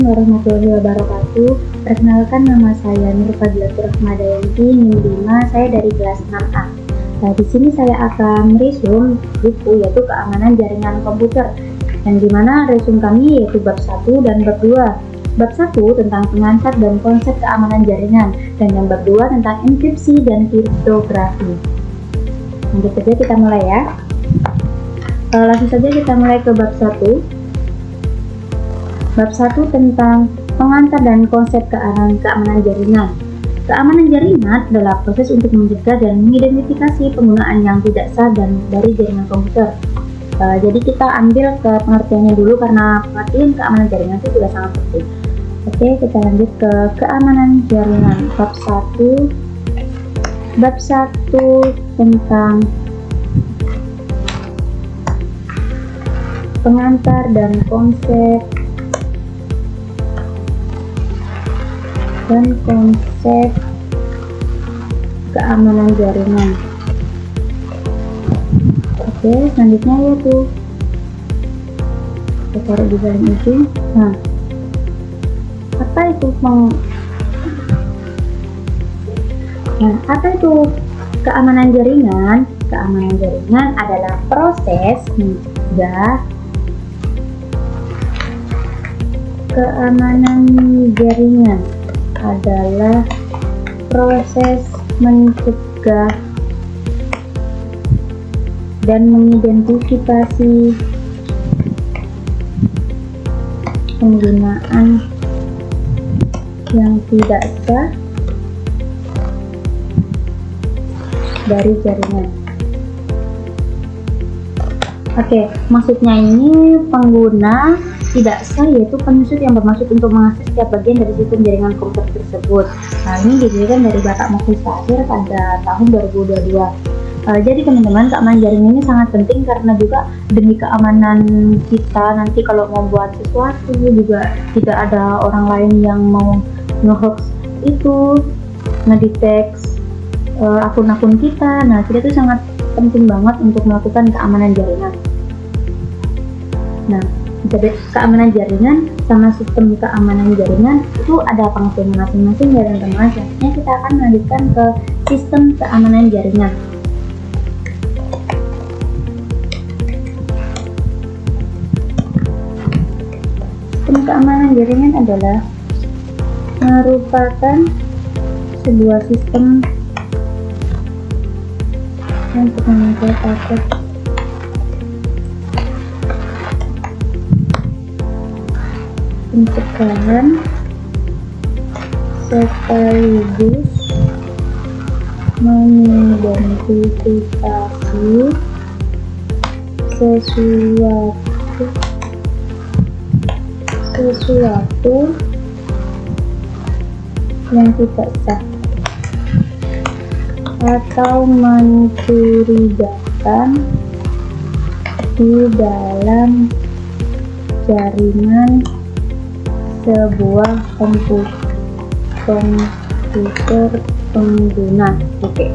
Warahmatullahi wabarakatuh. Perkenalkan, nama saya Nur Fadilatur Rahmadayanti, NIM 5, saya dari kelas 6A. Nah, di sini saya akan meresum buku yaitu Keamanan Jaringan Komputer, yang dimana resum kami yaitu bab 1 dan bab 2. Bab 1 tentang pengantar dan konsep keamanan jaringan, dan yang bab 2 tentang enkripsi dan kriptografi. Lanjut saja kita mulai ya. Langsung saja kita mulai ke bab 1. Bab 1 tentang pengantar dan konsep keamanan jaringan. Keamanan jaringan adalah proses untuk mencegah dan mengidentifikasi penggunaan yang tidak sah dari jaringan komputer. Jadi kita ambil ke pengertiannya dulu karena pengertian keamanan jaringan itu juga sangat penting. Oke, kita lanjut ke keamanan jaringan. Bab 1. Bab 1 tentang pengantar dan konsep keamanan jaringan. Oke, selanjutnya yaitu kita taruh di dalam itu. Nah, apa itu keamanan jaringan? Keamanan jaringan adalah proses mencegah dan mengidentifikasi penggunaan yang tidak sah dari jaringan. Oke, maksudnya ini pengguna tidak sah yaitu penyusup yang bermaksud untuk mengakses setiap bagian dari sistem jaringan komputer tersebut. Nah, ini didirikan dari Bapak Mukhlis Tahir pada tahun 2022. Jadi teman-teman, keamanan jaringan ini sangat penting karena juga demi keamanan kita nanti kalau mau buat sesuatu juga tidak ada orang lain yang mau nge-hoax itu, ngedeteksi akun-akun kita. Nah, kita itu sangat penting banget untuk melakukan keamanan jaringan. Nah, jadi keamanan jaringan sama sistem keamanan jaringan itu ada pengertian masing-masing ya teman-teman. Selanjutnya kita akan melanjutkan ke sistem keamanan jaringan. Sistem keamanan jaringan adalah merupakan sebuah sistem yang mengatur akses pencegahan sekaligus mengidentifikasi sesuatu yang tidak sah atau mencurigakan di dalam jaringan sebuah komputer pengguna. Oke.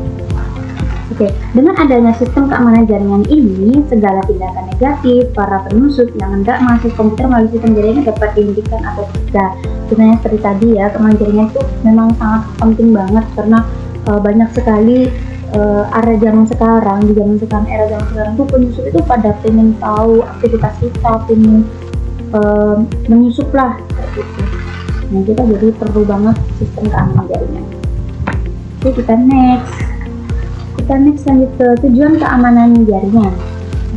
Dengan adanya sistem keamanan jaringan ini, segala tindakan negatif para penyusup yang hendak masuk komputer melalui sistem jaringan dapat dihentikan atau tidak. Sebenarnya seperti tadi ya, keamanan jaringan itu memang sangat penting banget karena banyak sekali era zaman sekarang tuh penyusup itu pada pengen tahu aktivitas kita, pengen menyusup lah gitu. Nah, kita jadi perlu banget sistem keamanan jaringan. Oke, kita next lanjut ke tujuan keamanan jaringan.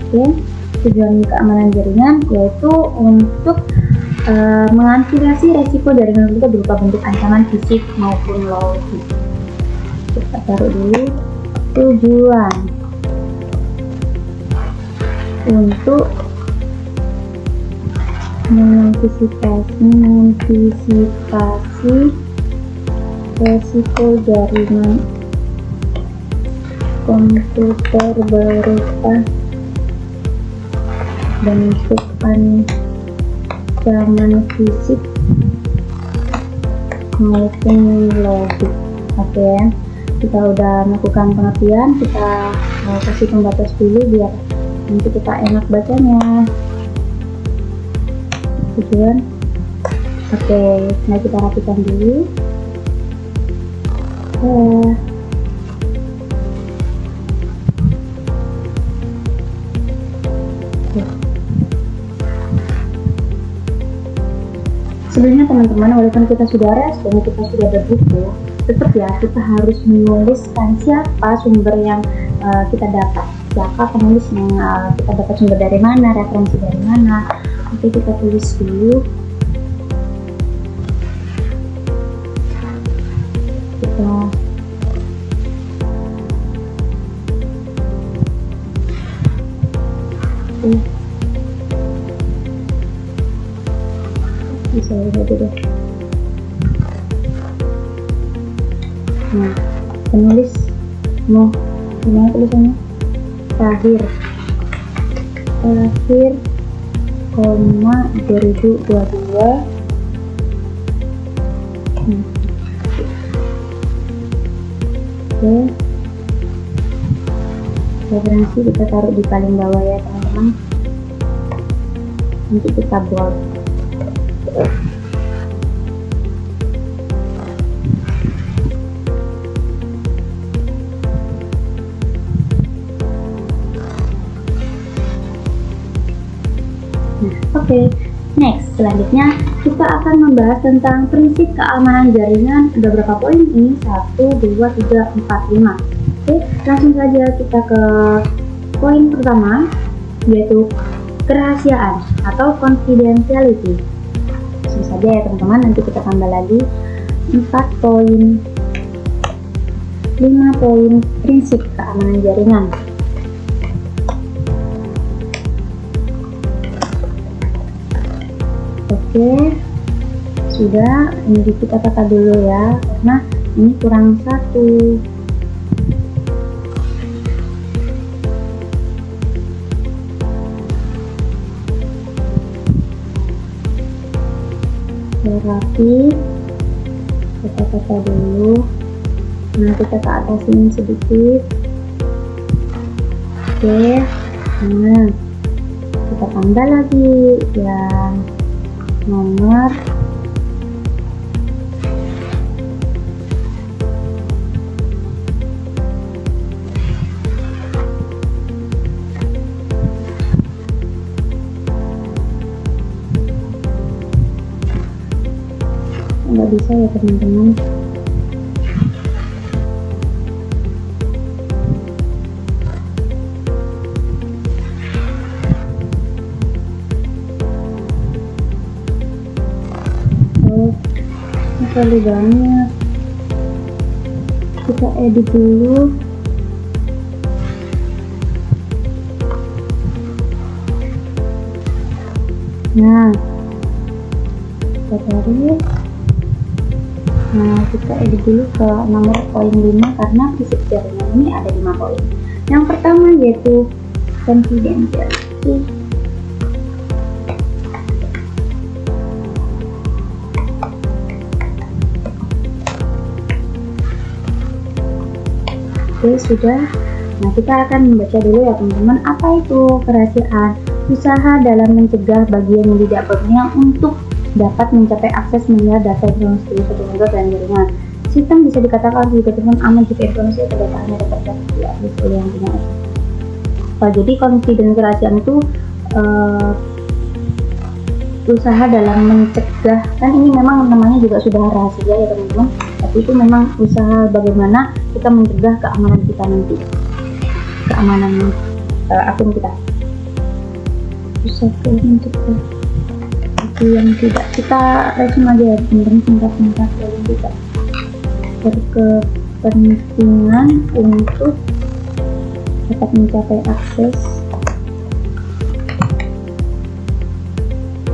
Oke, tujuan keamanan jaringan yaitu untuk mengantisipasi resiko jaringan kita berupa bentuk ancaman fisik maupun logik. Kita taruh dulu tujuan untuk mengantisipasi resiko jaringan komputer berupa bentuk ancaman fisik maupun logik. Oke ya, kita udah melakukan pengertian, kita kasih pembatas dulu biar nanti kita enak bacanya. Tujuan Oke, nah kita rapikan dulu. Sebenarnya teman-teman, walaupun kita sudah respon, kita sudah berbuku, tetap ya kita harus menuliskan siapa sumber yang kita dapat, siapa penulis yang kita dapat sumber dari mana, referensi dari mana. Oke, kita tulis dulu. Bisa lihat deh. Nah, penulis mau gimana tulisannya? Tahir, 2022. Oke, referensi kita taruh di paling bawah ya teman-teman. Nanti kita bold. Oke, next, selanjutnya kita akan membahas tentang prinsip keamanan jaringan. Ada berapa poin ini? 1, 2, 3, 4, 5. Oke, langsung saja kita ke poin pertama, yaitu kerahasiaan atau confidentiality. Langsung saja ya teman-teman, nanti kita tambah lagi 4 poin, 5 poin prinsip keamanan jaringan. Oke, sudah, ini kita tata dulu ya, karena ini kurang 1. Rapi, kita tata dulu. Nah, kita ke atasin sedikit. Oke, nah kita tambah lagi yang nomor nggak bisa ya teman-teman. Kali banget, kita edit dulu. Nah, kita tarik. Nah, kita edit dulu ke nomor poin 5 karena prinsip jaringan ini ada 5 poin. Yang pertama yaitu confidentiality. Oke, sudah. Nah, kita akan membaca dulu ya teman-teman, apa itu kerahasiaan. Usaha dalam mencegah bagian yang tidak berguna untuk dapat mencapai akses melihat data informasi suatu lembaga dan jaringan. Sistem bisa dikatakan juga dengan aman jika informasi atau datanya dapat diakses oleh yang punya akses. Jadi confidential kerahasiaan itu usaha dalam mencegah, kan ini memang namanya juga sudah rahasia ya teman-teman, tapi itu memang usaha bagaimana kita mencegah keamanan kita nanti, keamanan akun kita. Usaha mencegah itu yang tidak, kita resume aja ya teman-teman, singkat-singkat yang tidak berkepentingan untuk dapat mencapai akses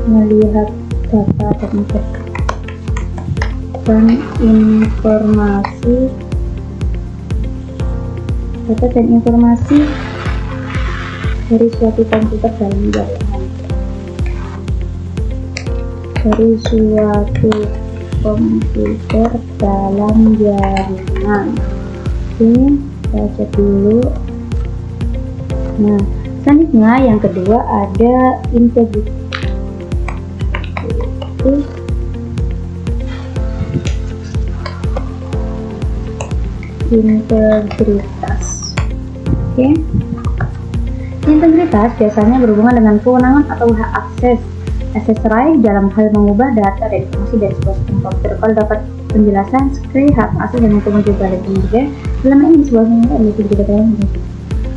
melihat data dan informasi dari suatu komputer dalam jaringan, Oke, kita cek dulu. Nah, selanjutnya yang kedua ada integrity. integritas. Oke. Integritas biasanya berhubungan dengan kewenangan atau hak akses right dalam hal mengubah data dan informasi dari sebuah sistem komputer. Kalau dapat penjelasan sekali hak akses dan hukum juga lebih selama ini sebuah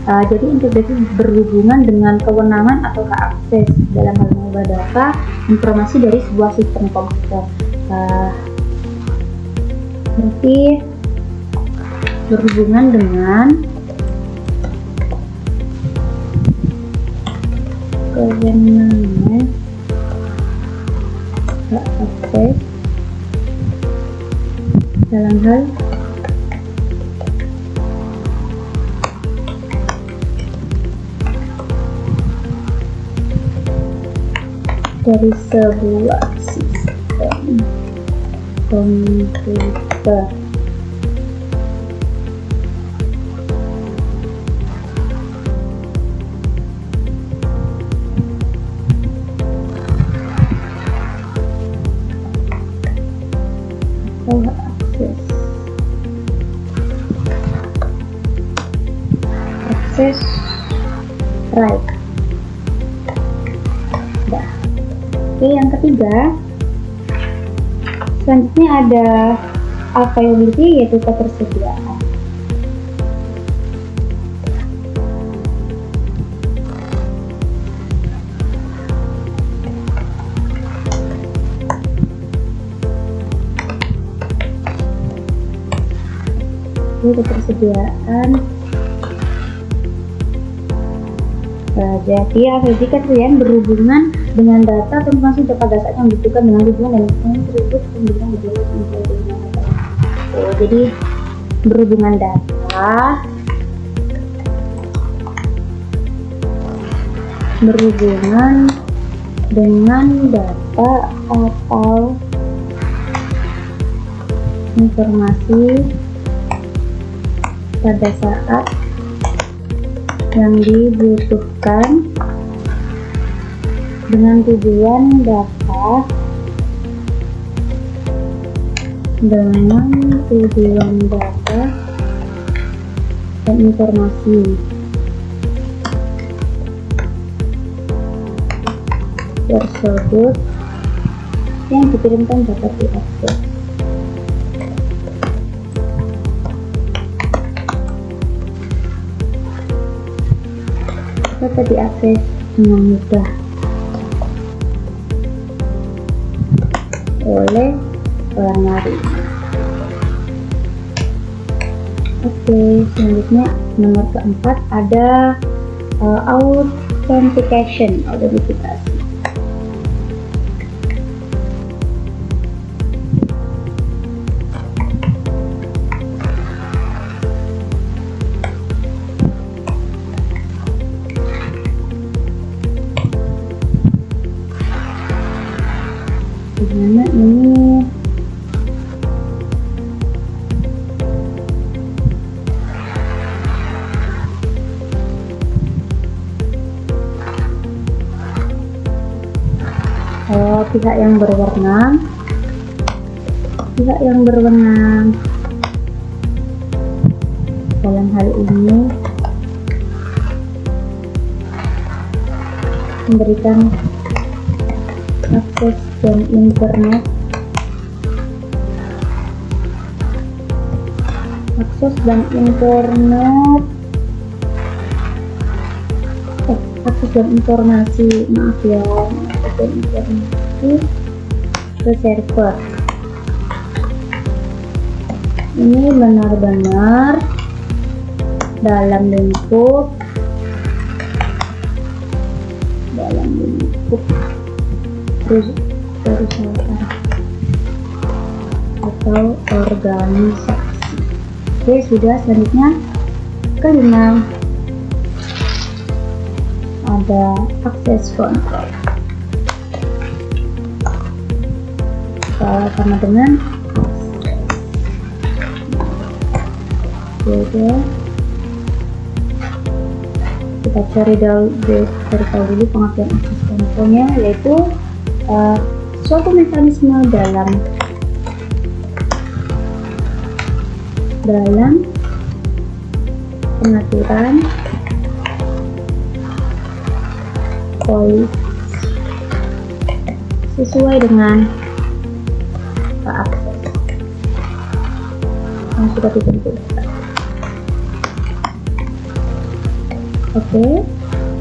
jadi integritas berhubungan dengan kewenangan atau hak akses dalam hal mengubah data informasi dari sebuah sistem komputer. Berarti berhubungan dengan kewenangan hak akses dalam hal dari sebuah sistem komputer. Akses right. Oke, yang ketiga selanjutnya ada availability, yaitu ketersediaan. Ketersediaan. Jadi ketersediaan berhubungan dengan data atau informasi pada saat yang dibutuhkan dengan hubungan dan tersebut pembukaan jadi berhubungan data dengan data atau informasi pada saat yang dibutuhkan dengan tujuan data dan informasi tersebut yang dikirimkan dapat diakses. Dapat diakses dengan mudah oleh orang lain. Oke, selanjutnya nomor keempat ada authentication, autentifikasi. Dimana ini pihak yang berwenang dalam hal ini memberikan akses dan internet akses dan informasi ke server. Ini benar-benar dalam lingkup perusahaan atau organisasi. Oke, sudah. Selanjutnya kelima ada access control, sama dengan kita cari dulu pengertian access controlnya, yaitu suatu mekanisme dalam pengaturan voice sesuai dengan akses yang sudah ditentukan. Oke,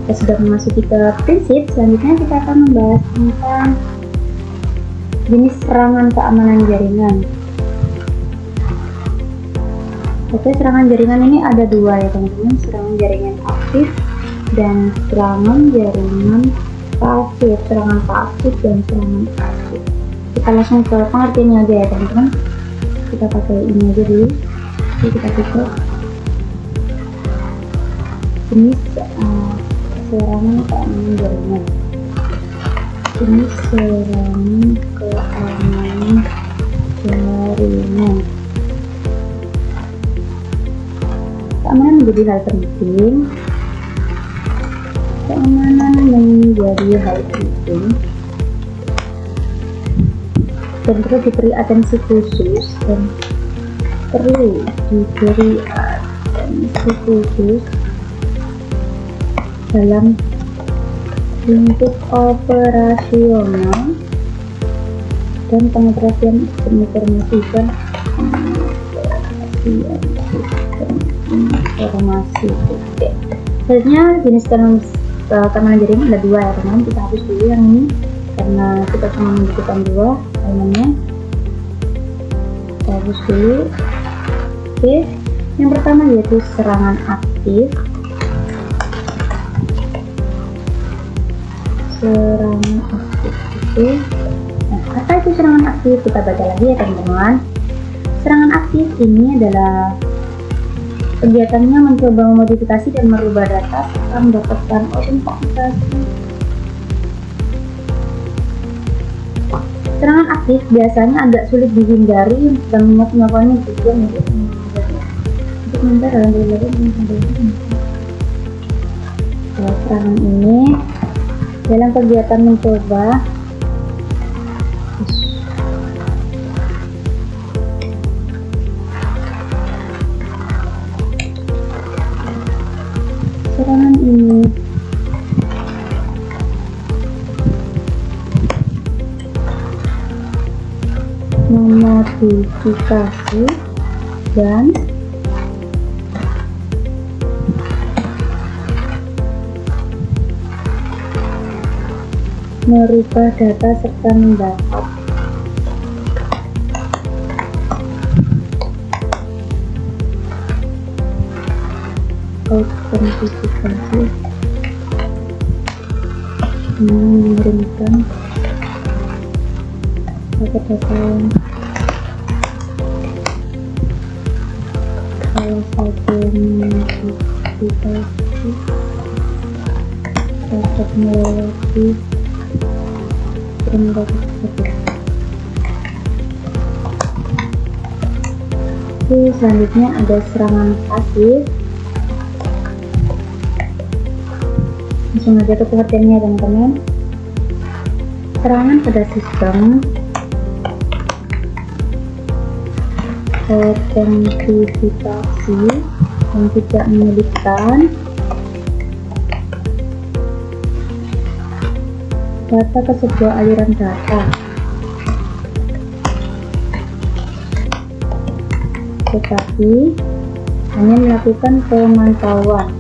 kita sudah memasuki ke prinsip. Selanjutnya kita akan membahas tentang jenis serangan keamanan jaringan. Oke, serangan jaringan ini ada dua ya teman-teman, serangan jaringan aktif dan serangan jaringan pasif. Serangan pasif dan serangan pasif. Kita langsung ke pengertiannya aja ya teman-teman. Kita pakai ini aja dulu. Jadi kita buka jenis serangan keamanan jaringan. Jenis serangan keamanan jaringan. Keamanan menjadi hal penting. Keamanan menjadi hal penting dan perlu diberi atensi khusus dalam lingkup operasional dan pengoperasian sistem informasi dan informasi. Selanjutnya jenis keamanan jaringan ada dua ya teman-teman. Kita hapus dulu yang ini karena kita cuma membutuhkan dua elemennya. Kita hapus dulu. Oke, yang pertama yaitu serangan aktif. Serangan aktif itu, nah, apa itu serangan aktif? Kita baca lagi ya teman-teman. Serangan aktif ini adalah kegiatannya mencoba memodifikasi dan merubah data serta mendapatkan autentikasi. Serangan aktif biasanya agak sulit dihindari dan melakukannya tujuan untuk menghindar dalam serangan ini dalam kegiatan mencoba serangan ini memodifikasi dan merubah data serta mendapat autentikasi mengirimkan data yang salah satu modifikasi teknologi tersebut. Oke, selanjutnya ada serangan pasif. Langsung aja ke pengertiannya teman-teman. Serangan pada sistem autentifikasi yang tidak menyelipkan data ke sebuah aliran data, tetapi hanya melakukan pemantauan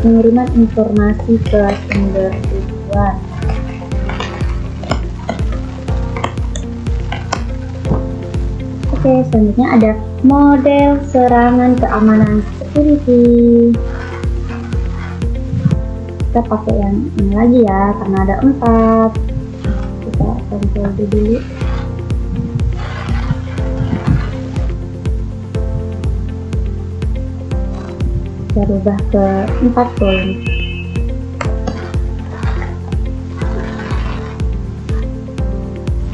pengiriman informasi ke sumber tujuan. Oke, selanjutnya ada model serangan keamanan security. Kita pakai yang ini lagi ya, karena ada 4. Kita kontrol dulu. Kita rubah ke 4 poin.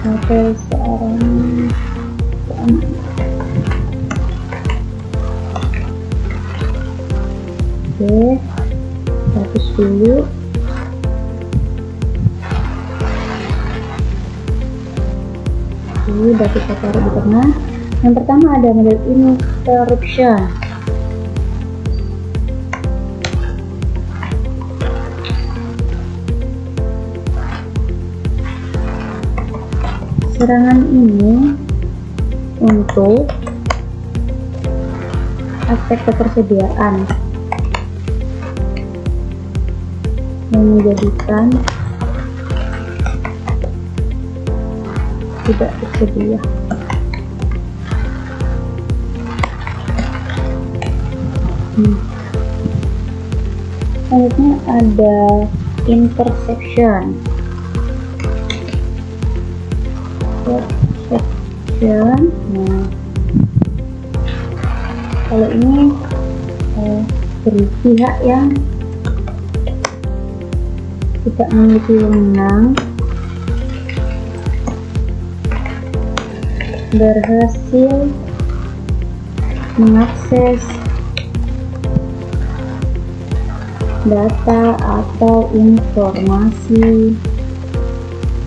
Oke, sekarang oke, hapus dulu. Udah kita taruh di tengah. Yang pertama ada model interruption. Serangan ini untuk aspek ketersediaan yang menjadikan tidak tersedia. Selanjutnya ada intersection. Nah, kalau ini dari pihak yang tidak memiliki wewenang berhasil mengakses data atau informasi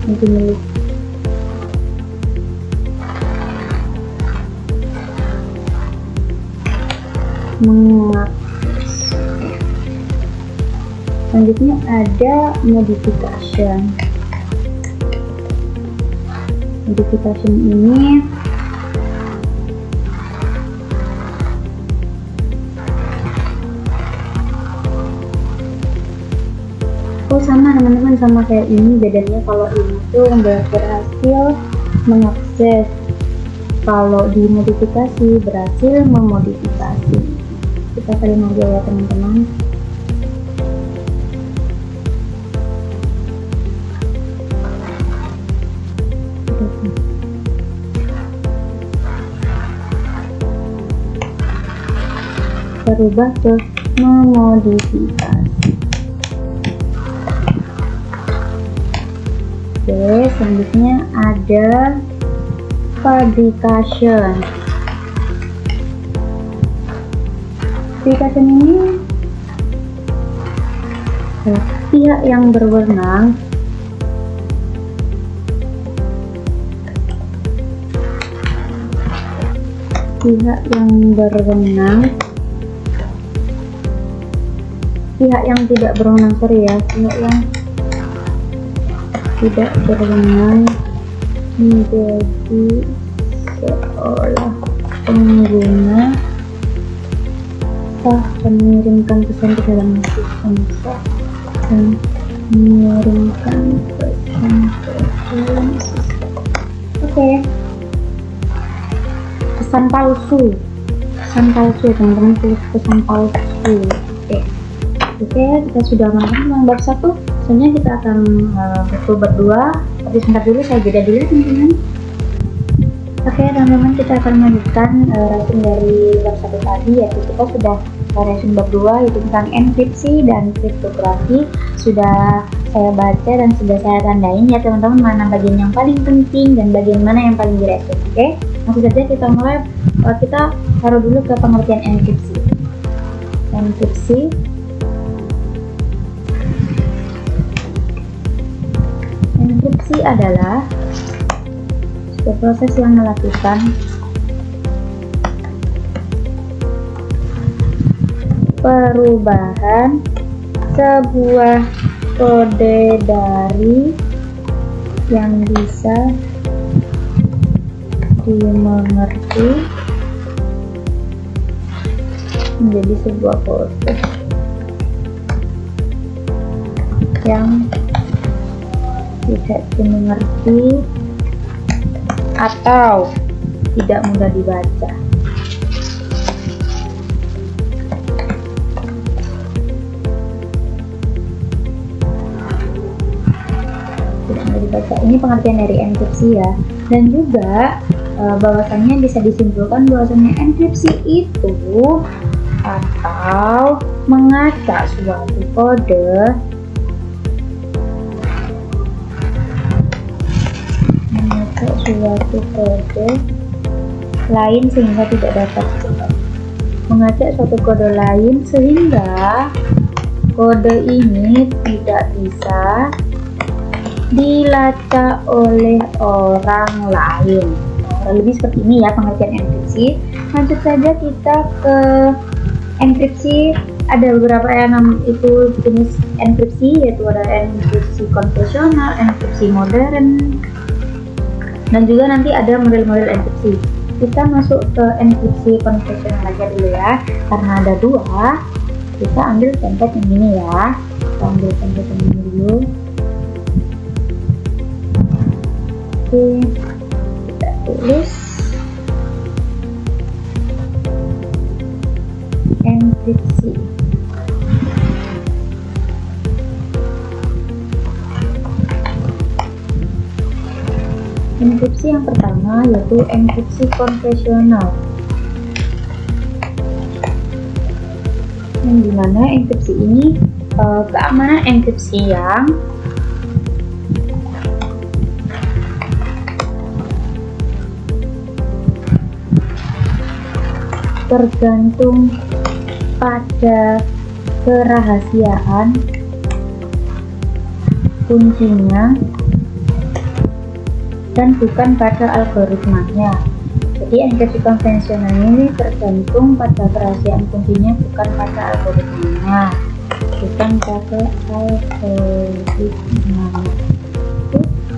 yang dimiliki mengakses. Selanjutnya ada modification. Modification ini sama teman-teman, sama kayak ini, bedanya kalau ini tuh berhasil mengakses, kalau dimodifikasi berhasil memodifikasi. Kita saling aja ya teman-teman. Berubah ke memodifikasi. Oke, selanjutnya ada fabrication. Fabrication ini pihak yang berwenang pihak yang tidak berwenang, sorry ya, pihak yang tidak berwenang menjadi seolah pengguna sah dan mengirimkan pesan ke dalam sistem sah dan mengirimkan pesan ke dalam sistem. Oke. Pesan palsu teman-teman, pesan palsu. Oke, kita sudah mengenal yang bab 1. Selanjutnya kita akan berdua, tapi sebentar dulu, saya jeda dulu teman-teman. Oke teman-teman, kita akan melanjutkan resume dari bab 1 tadi, yaitu kita sudah resume bab 2, yaitu tentang enkripsi dan kriptografi. Sudah saya baca dan sudah saya tandain ya teman-teman, mana bagian yang paling penting dan bagian mana yang paling diresume. Oke, langsung saja kita mulai. Kita taruh dulu ke pengertian enkripsi. Enkripsi adalah sebuah proses yang melakukan perubahan sebuah kode dari yang bisa dimengerti menjadi sebuah kode yang tidak dimengerti atau tidak mudah dibaca. Ini pengertian dari enkripsi ya, dan juga bahwasannya bisa disimpulkan bahwasannya enkripsi itu atau mengacak suatu kode lain sehingga tidak dapat mengacak suatu kode lain sehingga kode ini tidak bisa dilacak oleh orang lain lebih seperti ini ya pengertian enkripsi. Lanjut saja kita ke enkripsi. Ada beberapa itu jenis enkripsi, yaitu ada enkripsi konvensional, enkripsi modern, dan juga nanti ada model-model enkripsi. Kita masuk ke enkripsi konvensional aja dulu ya, karena ada dua. Kita ambil template yang ini ya. Kita ambil template yang ini dulu. Oke, kita tulis enkripsi. Enkripsi yang pertama yaitu enkripsi konvensional, yang dimana enkripsi ini keamanan enkripsi yang tergantung pada kerahasiaan kuncinya dan bukan pada algoritmanya. Jadi enkripsi konvensional ini tergantung pada kerahasiaan kuncinya, bukan pada algoritmanya.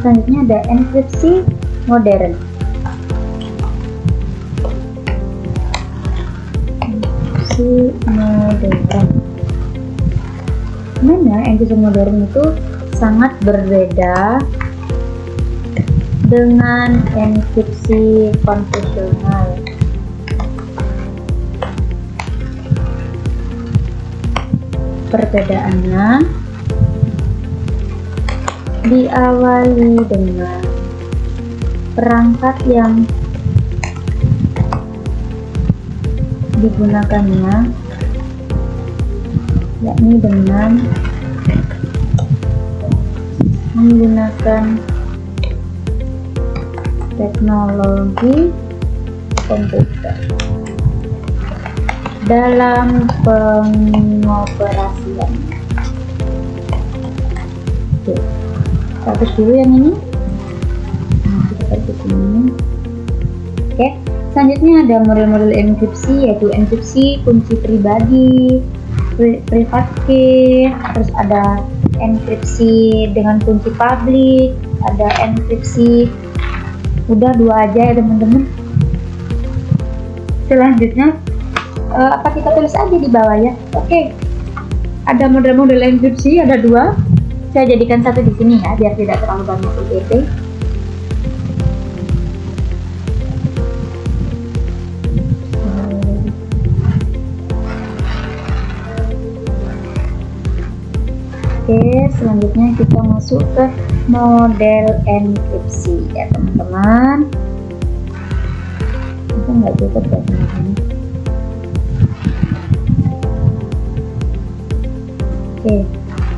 Selanjutnya ada enkripsi modern. Enkripsi modern. Mana enkripsi modern itu sangat berbeda dengan enkripsi konvensional. Perbedaannya diawali dengan perangkat yang digunakannya, yakni dengan menggunakan teknologi komputer dalam pengoperasian. Oke, hapus dulu yang ini. Kita hapus ini. Oke, selanjutnya ada model-model enkripsi, yaitu enkripsi kunci pribadi, private key, terus ada enkripsi dengan kunci publik, ada enkripsi. Udah dua aja ya teman-teman. Selanjutnya apa kita tulis aja di bawah ya. Oke, ada model-model enkripsi, ada dua. Saya jadikan satu di sini ya, biar tidak terlalu banyak UTP. Oke, selanjutnya kita masuk ke model enkripsi ya teman-teman. Itu nggak cukup ya teman-teman. Oke,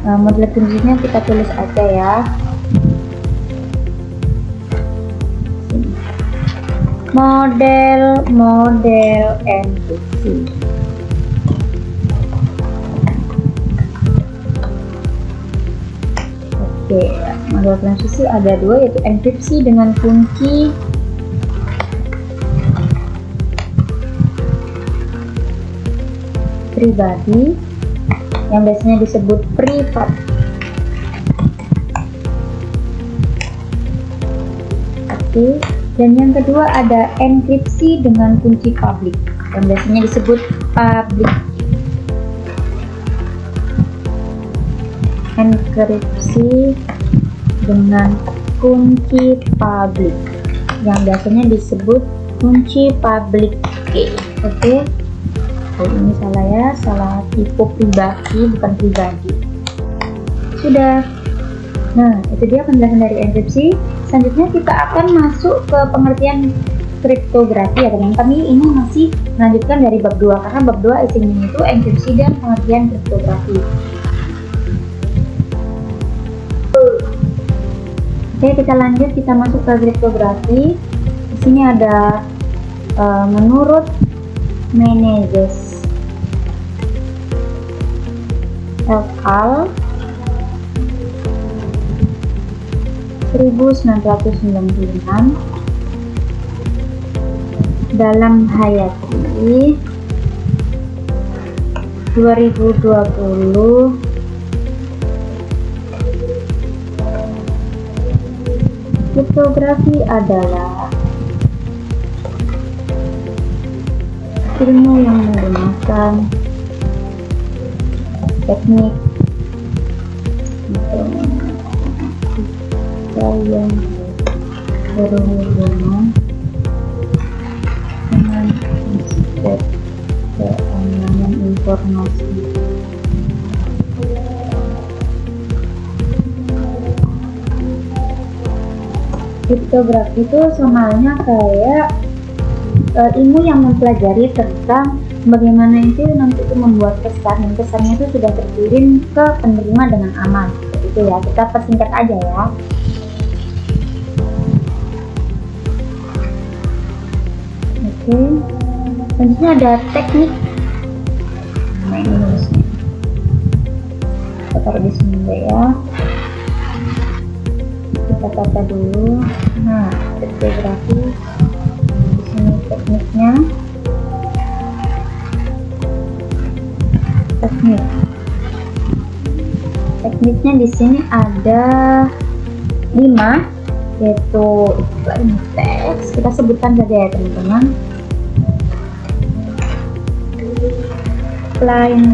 model enkripsinya kita tulis aja ya. Model enkripsi. Oke, model enkripsi ada dua, yaitu enkripsi dengan kunci pribadi yang biasanya disebut privat. Oke, dan yang kedua ada enkripsi dengan kunci publik yang biasanya disebut public. Enkripsi dengan kunci publik yang biasanya disebut kunci public key. Oke. Oh, ini salah ya, salah tipe pribadi bukan pribadi. Sudah. Nah, itu dia penjelasan dari enkripsi. Selanjutnya kita akan masuk ke pengertian kriptografi ya teman-teman. Kami ini masih melanjutkan dari bab 2 karena bab 2 isinya itu enkripsi dan pengertian kriptografi. Oke, kita lanjut, kita masuk ke kriptografi. Di sini ada menurut Menezes et al. 1996 dalam Hayati 2020 kriptografi adalah ilmu yang menggunakan teknik yang berhubungan dengan aspek keamanan informasi. Kriptografi itu sama halnya kayak ilmu yang mempelajari tentang bagaimana itu nanti itu membuat pesan, dan pesannya itu sudah terkirim ke penerima dengan aman. Itu ya, kita persingkat aja ya. Oke, selanjutnya ada teknik. Nah, ini nulisnya kita taruh di sini ya, kita tata dulu. Nah, kriptografi di sini tekniknya. Tekniknya di sini ada 5, yaitu plain text. Kita sebutkan saja ya teman-teman. Plain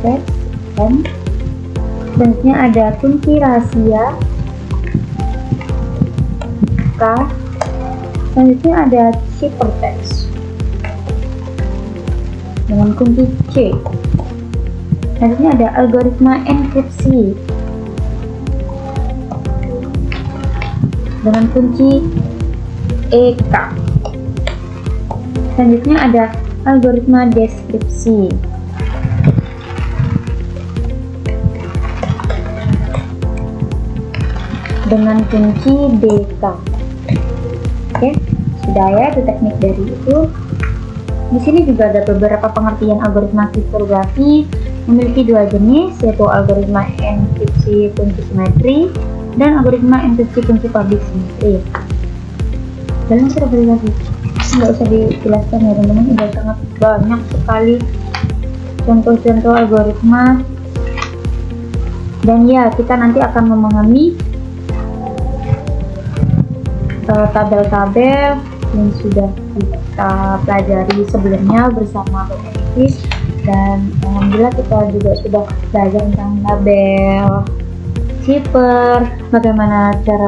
text, dan selanjutnya ada kunci rahasia K. Selanjutnya ada ciphertext dengan kunci C. Selanjutnya ada algoritma enkripsi dengan kunci EK. Selanjutnya ada algoritma deskripsi dengan kunci DK. Oke, sudah ya, itu teknik dari itu. Di sini juga ada beberapa pengertian algoritma kriptografi, memiliki 2 jenis, yaitu algoritma enkripsi kunci simetri dan algoritma enkripsi kunci public simetri. Dalam kriptografi nggak usah dijelaskan ya teman-teman, udah sangat banyak sekali contoh-contoh algoritma, dan ya kita nanti akan memahami tabel-tabel yang sudah kita pelajari sebelumnya bersama Bapak, dan alhamdulillah kita juga sudah belajar tentang tabel, cipher, bagaimana cara